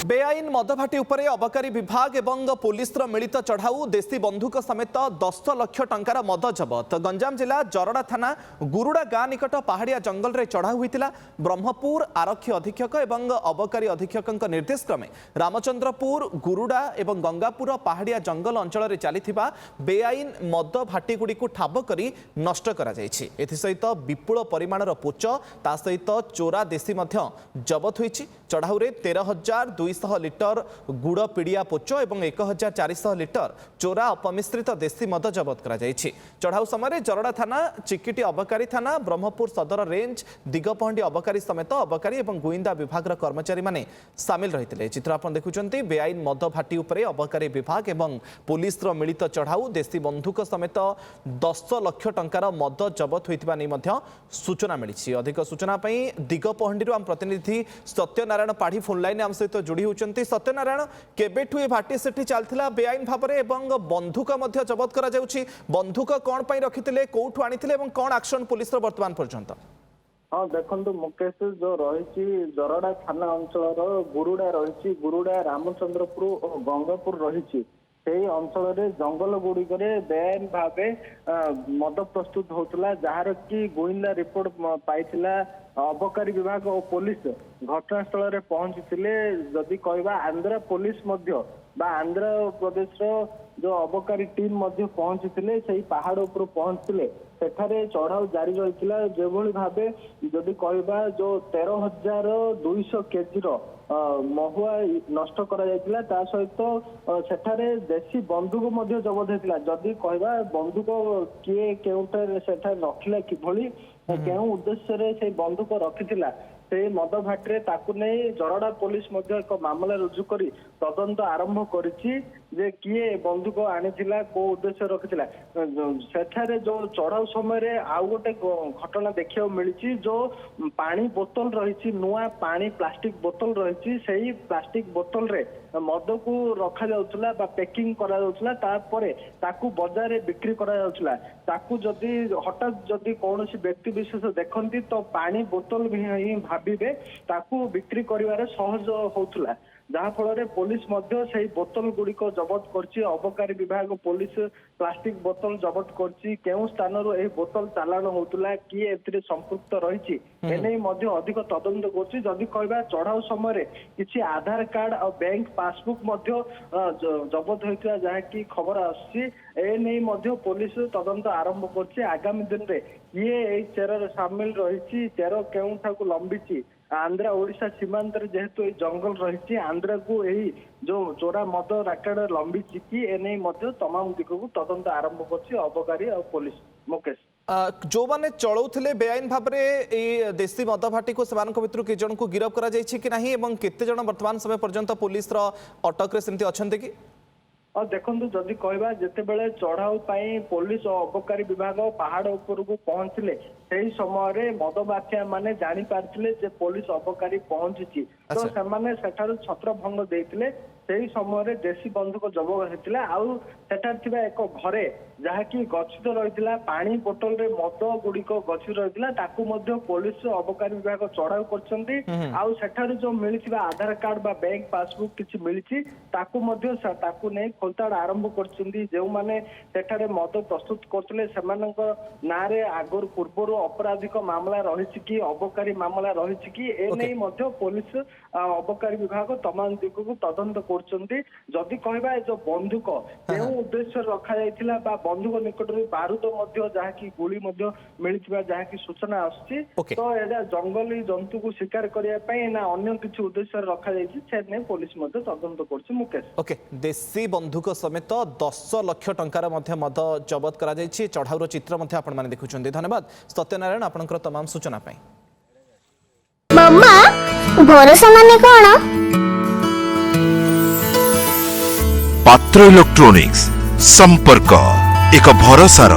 बेआईन मदभाटी उपरे अबकारी विभाग एवं पुलिस मिलित चढ़ाऊ देशी बंधुक समेत 10 लाख टंकार मद जबत। गंजाम जिला जरड़ा थाना गुरुड़ा गाँ निकट पहाड़िया जंगल में चढ़ाऊ होता। ब्रह्मपुर आरक्षी अधीक्षक एवं अबकारी अधीक्षक निर्देश क्रमे रामचंद्रपुर गुरुड़ा एवं गंगापुर पहाड़िया जंगल अंचल में चली बेआईन मद भाटीगुड़ी ठाब कर नष्ट सहित विपुल परिमाणर पोच ता सहित चोरा देशी जबत होती। चढ़ाऊ 13,200 लिटर गुड़ पिड़िया पोच और 1,400 लिटर चोरा अपमिश्रित देशी मद जबत करा। चढ़ाऊ समय जरड़ा थाना चिकिटी अबकारी थाना ब्रह्मपुर सदर रेंज दिगपहंडी अबकारी समेत अबकारी और गुइंदा विभाग कर्मचारी माने सामिल रही। चित्र आप देखुं बेआईन मद भाटी उपरे अबकारी विभाग और पुलिस मिलित चढ़ाऊ देशी बंधुक समेत 10 लाख टंकार मद जबत होता सूचना मिली। अधिक सूचना दिगपहंडी आम प्रतिनिधि सत्यनारायण पाढ़ी फोन लाइन आम सहित जोड़ी होती। सत्यनारायण केबेठु ए भाटी सेठी चलथिला बेआईन भाबरे एवं बंधुक मध्य जबत करा जाउछि। बंधुक कोन पई रखिथिले कोठु आनिथिले एवं कोन एक्शन पुलिस रो वर्तमान पर्यंत? हाँ देखो मुकेश जो रही जरड़ा थाना अंचल गुरुड़ा रही गुरुड़ा रामचंद्रपुर और गंगापुर रही अंचल जंगल गुड़िक बेआईन भाव मद प्रस्तुत होता जार कि गुइंदा रिपोर्ट पाई अबकारी विभाग और पुलिस घटनास्थल में पहुंची। जदि कहवा आंध्र पुलिस आंध्र प्रदेश जो अबकारी टीम पहुंची से पहाड़ उपर पहुंचते सेठारे चढ़ाऊ जारी रही जो भाव जदि कहवा जो 13,200 केजी महुआ नष्ट करा ता सहित सेठारे देशी बंधुक जबत होता। जदि कहवा बंधुक किए केउटारे सेठारे रखिला किभली केउ उद्देश्य से बंधुक रखिथिला से मद भाटे ताकू नहीं जरड़ा पुलिस एक मामला रुजु करी तदंत आरंभ करिछि जे किए बंधुक आनिथिला को उद्देश्य रखिथिला। सेठारे जो चढ़ाऊ समय आउ गोटे घटना देखिया मिली जो पानी बोतल रही नुआ पानी प्लास्टिक बोतल रही से प्लास्टिक बोतल रे मद को रखा जाउथला बा पैकिंग करा जाउथला तापरे ताकू बाजार रे बिक्री करा जाउथला। ताकू जदि हठात जदि कौनसी व्यक्ति विशेष देखती तो पानी बोतल भी ही भाविबे ताकू बिक्री करिवारे सहज होउथला जहाँ फल पुलिस से बोतल गुड़िक जबत कर अबकारी विभाग पुलिस प्लास्टिक बोतल जबत कर स्थान बोतल चालाण होता किए ए संपृक्त रही अधिक तदंत करी कहवा चढ़ाऊ समय किसी आधार कार्ड और बैंक पासबुक जबत होता जहाँकि खबर आसने पुलिस तदंत आरंभ कर आगामी दिन में किए चेर सामिल रही चेर केउठाकू लंबी आंध्रा ओडिशा सीमांत जेहेतु जंगल रही आंध्रा को यही जो चोरा मद राकेट लंबी कि एने तमाम दिग को तदंत आरंभ कर अबकारी और पुलिस। मुकेश जो माने चलाउथिले बेआईन भाव में देशी मद भाटी को भितर कि जन को गिरफ्त करा जायछि कि नहीं एवं केते जन वर्तमान समय पर्यंत पुलिस रो अटक रे सेमति अछन्ते कि? और देखो जदि कहवा जिते बेले चढ़ाऊ पुलिस और अबकारी विभाग पहाड़ उपर को पहुंचले से समय मद माफिया माने जानी पारथिले पुलिस अबकारी पहुंची तो सेमाने सेठार छत्र भंग देइथिले से समय देशी बंधुक जबत होता आउ सेठार एक घरे जहाँकि गच्छित रही पानी बोतल रे मद गुड़िक गच्छित रही पुलिस अबकारी विभाग चढ़ाऊ कर जो मिली आधार कार्ड बा बैंक पासबुक किसी मिली ताकू नहीं खोलताड़ आरंभ कर मद प्रस्तुत करते ना आगर पूर्व अपराधिक मामला रही कि अबकारी मामला रही कि एने पुलिस अबकारी विभाग तमाम दिग को तदंत जदि कहवा जो बंधुक जो उद्देश्य रखा जाइथिला बा बंधुक निकट बारूद जहाँकि गुली मिलता जहाँकि सूचना आसछि तो एटा जंगली जंतु को शिकार करने ना अन्य किसी उद्देश्य रखा जाइछि पुलिस तदंत करछि। मुकेश ओके देशी बंधुक समेत 10 लाख टंकार मद जबत करा जाइछि। चढ़ाऊर चित्र आपण माने देखुछन्ते। धन्यवाद सत्यनारायण आपनकर तमाम सूचना पाई। मम्मा भरोसा माने कोन? पात्र इलेक्ट्रॉनिक्स संपर्क एक भरोसार